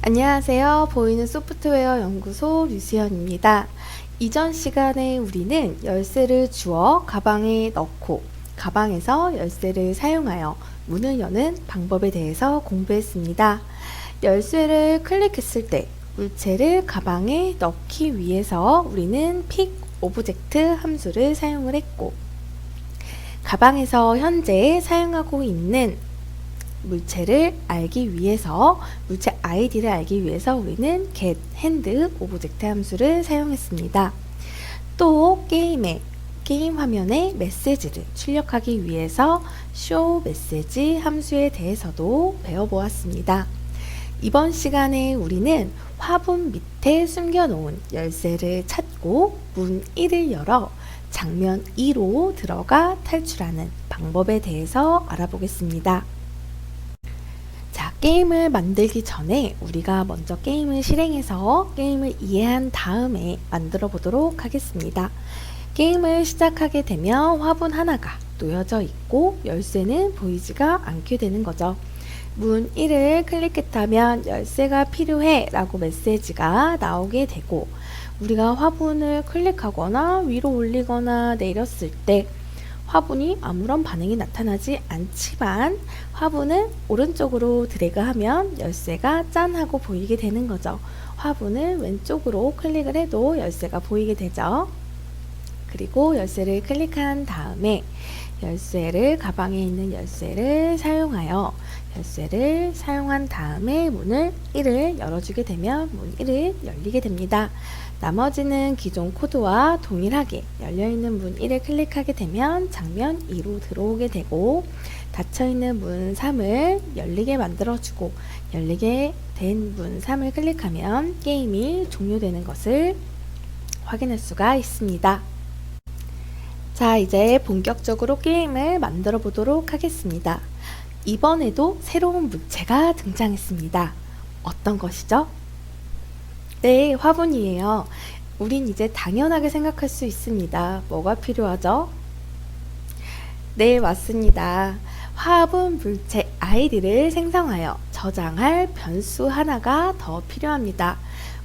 안녕하세요. 보이는 소프트웨어 연구소 류수연입니다. 이전 시간에 우리는 열쇠를 주어 가방에 넣고 가방에서 열쇠를 사용하여 문을 여는 방법에 대해서 공부했습니다. 열쇠를 클릭했을 때 물체를 가방에 넣기 위해서 우리는 pick 오브젝트 함수를 사용을 했고, 가방에서 현재 사용하고 있는 물체를 알기 위해서, 물체 아이디를 알기 위해서 우리는 get hand 오브젝트 함수를 사용했습니다. 또 게임 화면에 메시지를 출력하기 위해서 show message 함수에 대해서도 배워보았습니다. 이번 시간에 우리는 화분 밑에 숨겨놓은 열쇠를 찾고 문 1을 열어 장면 2로 들어가 탈출하는 방법에 대해서 알아보겠습니다. 자, 게임을 만들기 전에 우리가 먼저 게임을 실행해서 게임을 이해한 다음에 만들어 보도록 하겠습니다. 게임을 시작하게 되면 화분 하나가 놓여져 있고 열쇠는 보이지가 않게 되는 거죠. 문 1을 클릭했다면 열쇠가 필요해 라고 메시지가 나오게 되고, 우리가 화분을 클릭하거나 위로 올리거나 내렸을 때 화분이 아무런 반응이 나타나지 않지만 화분을 오른쪽으로 드래그하면 열쇠가 짠 하고 보이게 되는 거죠. 화분을 왼쪽으로 클릭을 해도 열쇠가 보이게 되죠. 그리고 열쇠를 클릭한 다음에 가방에 있는 열쇠를 사용하여 열쇠를 사용한 다음에 문을 1을 열어주게 되면 문 1을 열리게 됩니다. 나머지는 기존 코드와 동일하게 열려있는 문 1을 클릭하게 되면 장면 2로 들어오게 되고, 닫혀있는 문 3을 열리게 만들어주고 열리게 된 문 3을 클릭하면 게임이 종료되는 것을 확인할 수가 있습니다. 자, 이제 본격적으로 게임을 만들어 보도록 하겠습니다. 이번에도 새로운 물체가 등장했습니다. 어떤 것이죠? 네, 화분이에요. 우린 이제 당연하게 생각할 수 있습니다. 뭐가 필요하죠? 네, 맞습니다. 화분 물체 아이디를 생성하여 저장할 변수 하나가 더 필요합니다.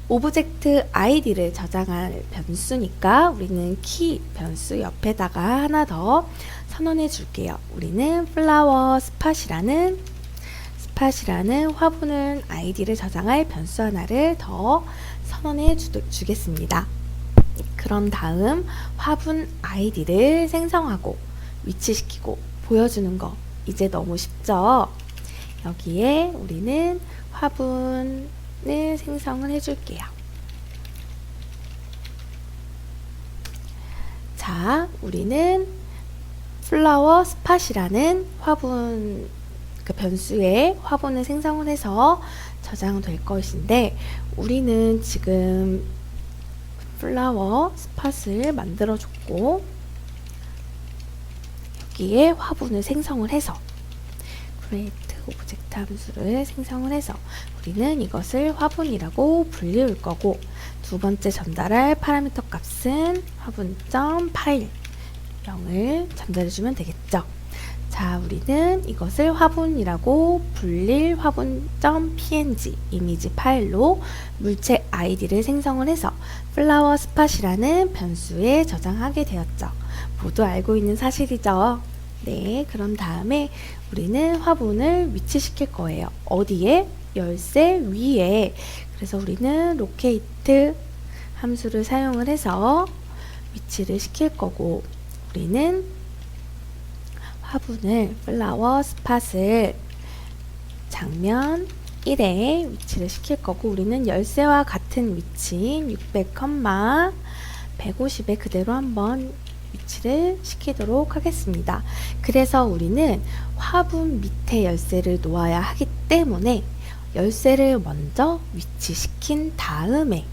오브젝트 아이디를 저장할 변수니까 우리는 키 변수 옆에다가 하나 더 선언해 줄게요. 우리는 flower spot이라는 화분은 아이디를 저장할 변수 하나를 더 선언해 주겠습니다. 그런 다음 화분 아이디를 생성하고 위치시키고 보여주는 거 이제 너무 쉽죠? 여기에 우리는 화분을 생성을 해줄게요. 자, 우리는 flower spot이라는 화분 변수에 화분을 생성을 해서 저장될 것인데, 우리는 지금 flower spot을 만들어 줬고 여기에 화분을 생성을 해서 create 오브젝트 함수를 생성을 해서 우리는 이것을 화분이라고 불리울 거고, 두 번째 전달할 파라미터 값은 화분.파일 0을 전달해주면 되겠죠. 자, 우리는 이것을 화분이라고 불릴 화분.png 이미지 파일로 물체 아이디를 생성을 해서 flower spot이라는 변수에 저장하게 되었죠. 모두 알고 있는 사실이죠. 네, 그런 다음에 우리는 화분을 위치시킬 거예요. 어디에? 열쇠 위에. 그래서 우리는 locate 함수를 사용을 해서 위치를 시킬 거고, 우리는 화분을 flower spot을 장면 1에 위치를 시킬 거고, 우리는 열쇠와 같은 위치인 600, 150에 그대로 한번 위치를 시키도록 하겠습니다. 그래서 우리는 화분 밑에 열쇠를 놓아야 하기 때문에 열쇠를 먼저 위치시킨 다음에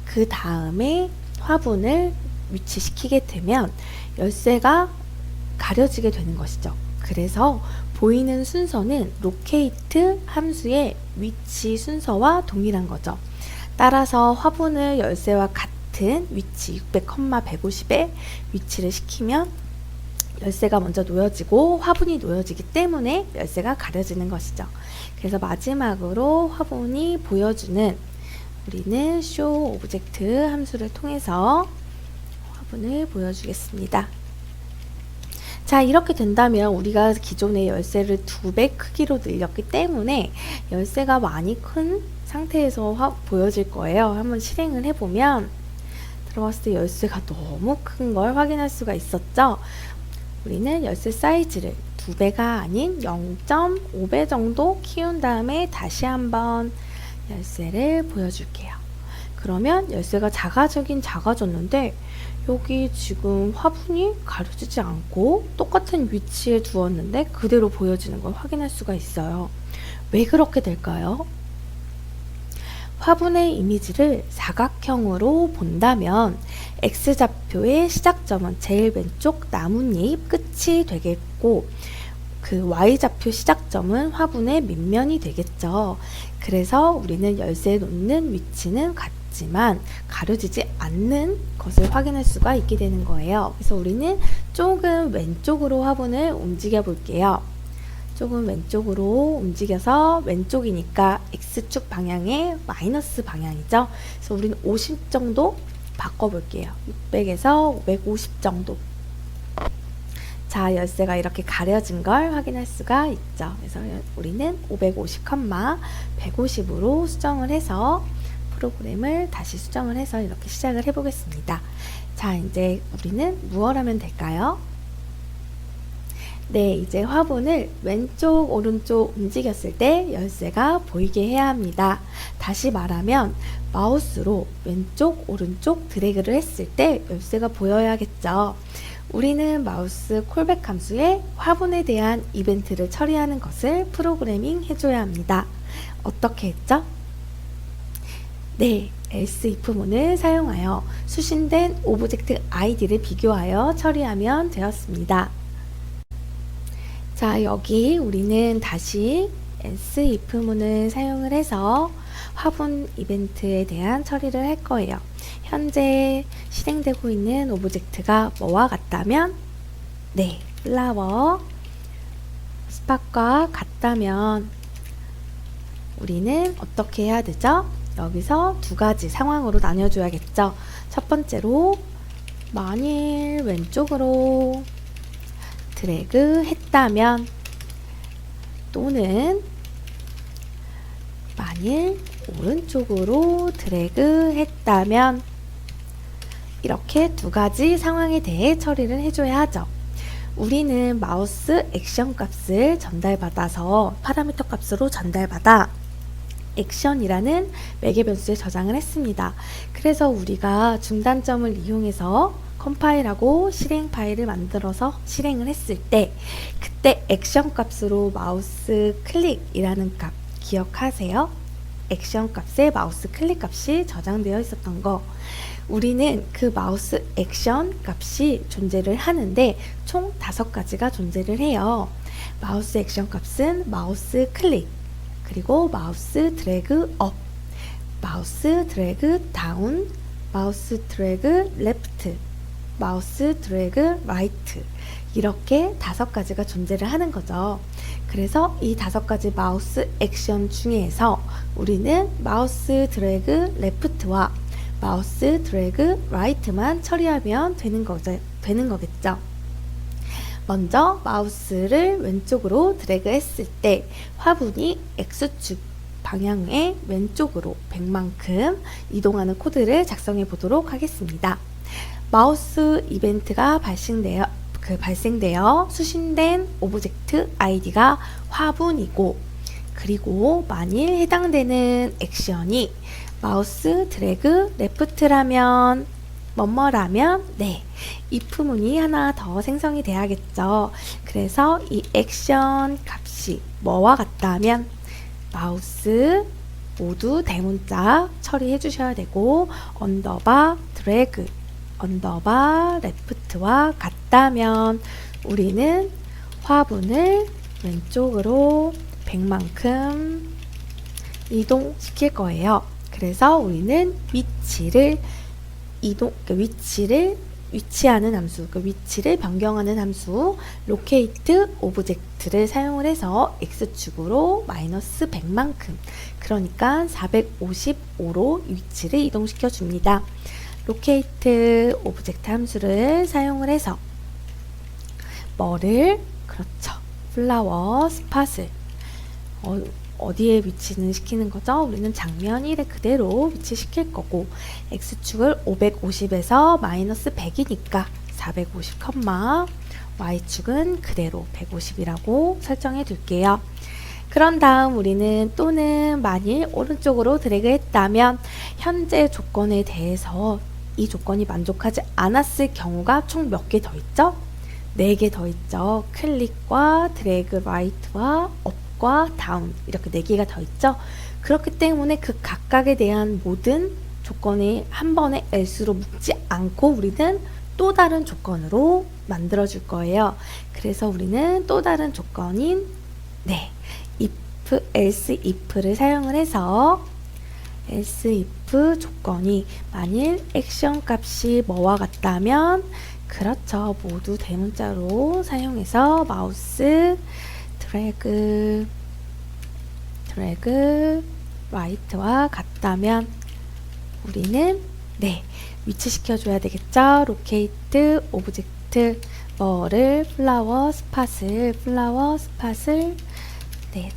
그 다음에 화분을 위치시키게 되면 열쇠가 가려지게 되는 것이죠. 그래서 보이는 순서는 locate 함수의 위치 순서와 동일한 거죠. 따라서 화분을 열쇠와 같은 위치 600, 150에 위치를 시키면 열쇠가 먼저 놓여지고 화분이 놓여지기 때문에 열쇠가 가려지는 것이죠. 그래서 마지막으로 화분이 보여주는 우리는 show object 함수를 통해서 화분을 보여주겠습니다. 자, 이렇게 된다면 우리가 기존의 열쇠를 2배 크기로 늘렸기 때문에 열쇠가 많이 큰 상태에서 보여질 거예요. 한번 실행을 해보면 들어봤을 때 열쇠가 너무 큰 걸 확인할 수가 있었죠. 우리는 열쇠 사이즈를 2배가 아닌 0.5배 정도 키운 다음에 다시 한번 열쇠를 보여줄게요. 그러면 열쇠가 작아지긴 작아졌는데 여기 지금 화분이 가려지지 않고 똑같은 위치에 두었는데 그대로 보여지는 걸 확인할 수가 있어요. 왜 그렇게 될까요? 화분의 이미지를 사각형으로 본다면 X좌표의 시작점은 제일 왼쪽 나뭇잎 끝이 되겠고 그 Y좌표 시작점은 화분의 밑면이 되겠죠. 그래서 우리는 열쇠에 놓는 위치는 같지만 가려지지 않는 것을 확인할 수가 있게 되는 거예요. 그래서 우리는 조금 왼쪽으로 화분을 움직여 볼게요. 조금 왼쪽으로 움직여서 왼쪽이니까 X축 방향의 마이너스 방향이죠. 그래서 우리는 50 정도 바꿔볼게요. 600에서 550 정도. 자, 열쇠가 이렇게 가려진 걸 확인할 수가 있죠. 그래서 우리는 550, 150으로 수정을 해서 프로그램을 다시 수정을 해서 이렇게 시작을 해보겠습니다. 자, 이제 우리는 무엇 하면 될까요? 네, 이제 화분을 왼쪽, 오른쪽 움직였을 때 열쇠가 보이게 해야 합니다. 다시 말하면 마우스로 왼쪽, 오른쪽 드래그를 했을 때 열쇠가 보여야겠죠. 우리는 마우스 콜백 함수에 화분에 대한 이벤트를 처리하는 것을 프로그래밍 해줘야 합니다. 어떻게 했죠? 네, else if문을 사용하여 수신된 오브젝트 id를 비교하여 처리하면 되었습니다. 자, 여기 우리는 다시 else if문을 사용을 해서 화분 이벤트에 대한 처리를 할 거예요. 현재 실행되고 있는 오브젝트가 뭐와 같다면? 네, 플라워, 스팟과 같다면 우리는 어떻게 해야 되죠? 여기서 두 가지 상황으로 나뉘어줘야겠죠. 첫 번째로 만일 왼쪽으로 드래그 했다면 또는 만일 오른쪽으로 드래그 했다면 이렇게 두 가지 상황에 대해 처리를 해줘야 하죠. 우리는 마우스 액션 값을 전달받아서 파라미터 값으로 전달받아 액션이라는 매개 변수에 저장을 했습니다. 그래서 우리가 중단점을 이용해서 컴파일하고 실행 파일을 만들어서 실행을 했을 때 그때 액션 값으로 마우스 클릭이라는 값 기억하세요? 액션 값에 마우스 클릭 값이 저장되어 있었던 거. 우리는 그 마우스 액션 값이 존재를 하는데 총 5가지가 존재를 해요. 마우스 액션 값은 마우스 클릭, 그리고 마우스 드래그 업, 마우스 드래그 다운, 마우스 드래그 레프트, 마우스 드래그 라이트, 이렇게 5가지가 존재를 하는 거죠. 그래서 이 5가지 마우스 액션 중에서 우리는 마우스 드래그 레프트와 마우스 드래그 라이트만 처리하면 되는 거겠죠. 먼저 마우스를 왼쪽으로 드래그 했을 때 화분이 X축 방향의 왼쪽으로 100만큼 이동하는 코드를 작성해 보도록 하겠습니다. 마우스 이벤트가 발생되어 수신된 오브젝트 id가 화분이고, 그리고 만일 해당되는 액션이 마우스 드래그 레프트라면 뭐뭐라면 네, if문이 하나 더 생성이 돼야겠죠. 그래서 이 액션 값이 뭐와 같다면 마우스 모두 대문자 처리해 주셔야 되고 언더바 드래그 언더바 레프트와 같다면 우리는 화분을 왼쪽으로 100만큼 이동시킬 거예요. 그래서 우리는 위치를 위치하는 함수, 그 위치를 변경하는 함수 locate object를 사용을 해서 x축으로 마이너스 100만큼, 그러니까 455로 위치를 이동시켜 줍니다. locate object 함수를 사용을 해서 뭐를, 그렇죠, 플라워 스팟을 어디에 위치는 시키는 거죠? 우리는 장면 1에 그대로 위치시킬 거고, x축을 550에서 마이너스 100이니까 450, y축은 그대로 150이라고 설정해 둘게요. 그런 다음 우리는 또는 만일 오른쪽으로 드래그 했다면 현재 조건에 대해서 이 조건이 만족하지 않았을 경우가 총 몇 개 더 있죠? 4개 더 있죠. 클릭과 드래그 라이트와 업과 다운, 이렇게 4개가 더 있죠. 그렇기 때문에 그 각각에 대한 모든 조건이 한 번에 else로 묶지 않고 우리는 또 다른 조건으로 만들어 줄 거예요. 그래서 우리는 또 다른 조건인 if, else if를 사용을 해서 else if 조건이 만일 액션 값이 뭐와 같다면, 그렇죠, 모두 대문자로 사용해서 마우스 드래그 라이트와 같다면 우리는 위치시켜 줘야 되겠죠. locate object 뭐를, 플라워 스팟을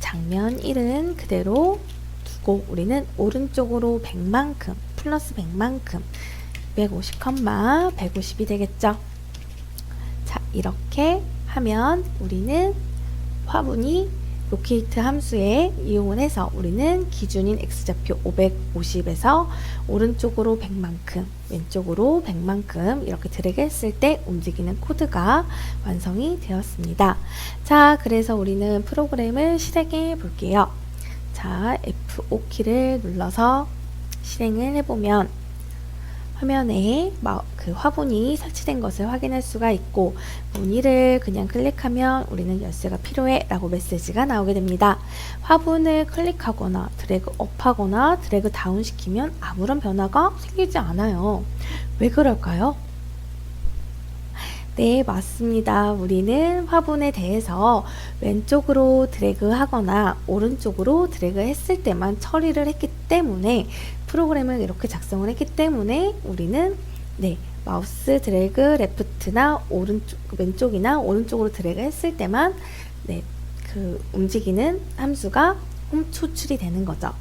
장면 1은 그대로 두고 우리는 오른쪽으로 100만큼 플러스 100만큼 250, 150이 되겠죠. 자, 이렇게 하면 우리는 화분이 locate 함수에 이용을 해서 우리는 기준인 x좌표 550에서 오른쪽으로 100만큼, 왼쪽으로 100만큼 이렇게 드래그 했을 때 움직이는 코드가 완성이 되었습니다. 자, 그래서 우리는 프로그램을 실행해 볼게요. 자, F5키를 눌러서 실행을 해보면 화면에 그 화분이 설치된 것을 확인할 수가 있고, 문의를 그냥 클릭하면 우리는 열쇠가 필요해 라고 메시지가 나오게 됩니다. 화분을 클릭하거나 드래그 업하거나 드래그 다운 시키면 아무런 변화가 생기지 않아요. 왜 그럴까요? 네, 맞습니다. 우리는 화분에 대해서 왼쪽으로 드래그 하거나 오른쪽으로 드래그 했을 때만 처리를 했기 때문에, 프로그램을 이렇게 작성을 했기 때문에 우리는 마우스 드래그 레프트나 왼쪽이나 오른쪽으로 드래그 했을 때만 그 움직이는 함수가 초출이 되는 거죠.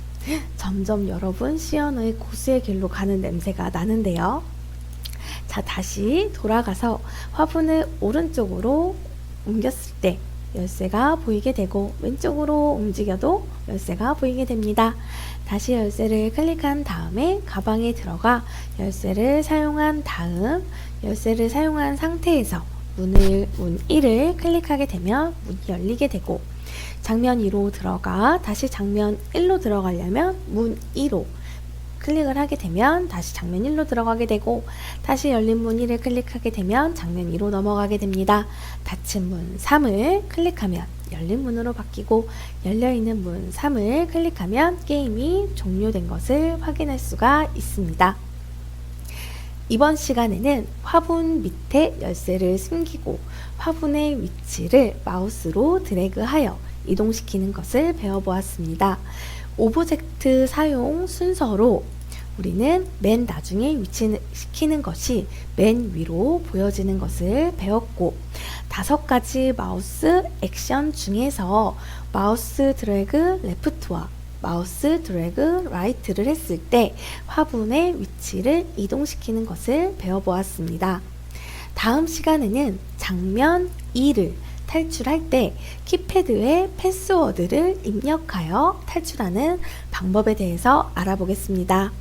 점점 여러분 시연의 고수의 길로 가는 냄새가 나는데요. 자, 다시 돌아가서 화분을 오른쪽으로 옮겼을 때 열쇠가 보이게 되고, 왼쪽으로 움직여도 열쇠가 보이게 됩니다. 다시 열쇠를 클릭한 다음에 가방에 들어가 열쇠를 사용한 다음, 열쇠를 사용한 상태에서 문 1을 클릭하게 되면 문이 열리게 되고, 장면 2로 들어가 다시 장면 1로 들어가려면 문 2로 클릭을 하게 되면 다시 장면 1로 들어가게 되고, 다시 열린 문 1을 클릭하게 되면 장면 2로 넘어가게 됩니다. 닫힌 문 3을 클릭하면 열린 문으로 바뀌고, 열려있는 문 3을 클릭하면 게임이 종료된 것을 확인할 수가 있습니다. 이번 시간에는 화분 밑에 열쇠를 숨기고 화분의 위치를 마우스로 드래그하여 이동시키는 것을 배워보았습니다. 오브젝트 사용 순서로 우리는 맨 나중에 위치시키는 것이 맨 위로 보여지는 것을 배웠고, 5가지 마우스 액션 중에서 마우스 드래그 레프트와 마우스 드래그 라이트를 했을 때 화분의 위치를 이동시키는 것을 배워보았습니다. 다음 시간에는 장면 2를 탈출할 때 키패드에 패스워드를 입력하여 탈출하는 방법에 대해서 알아보겠습니다.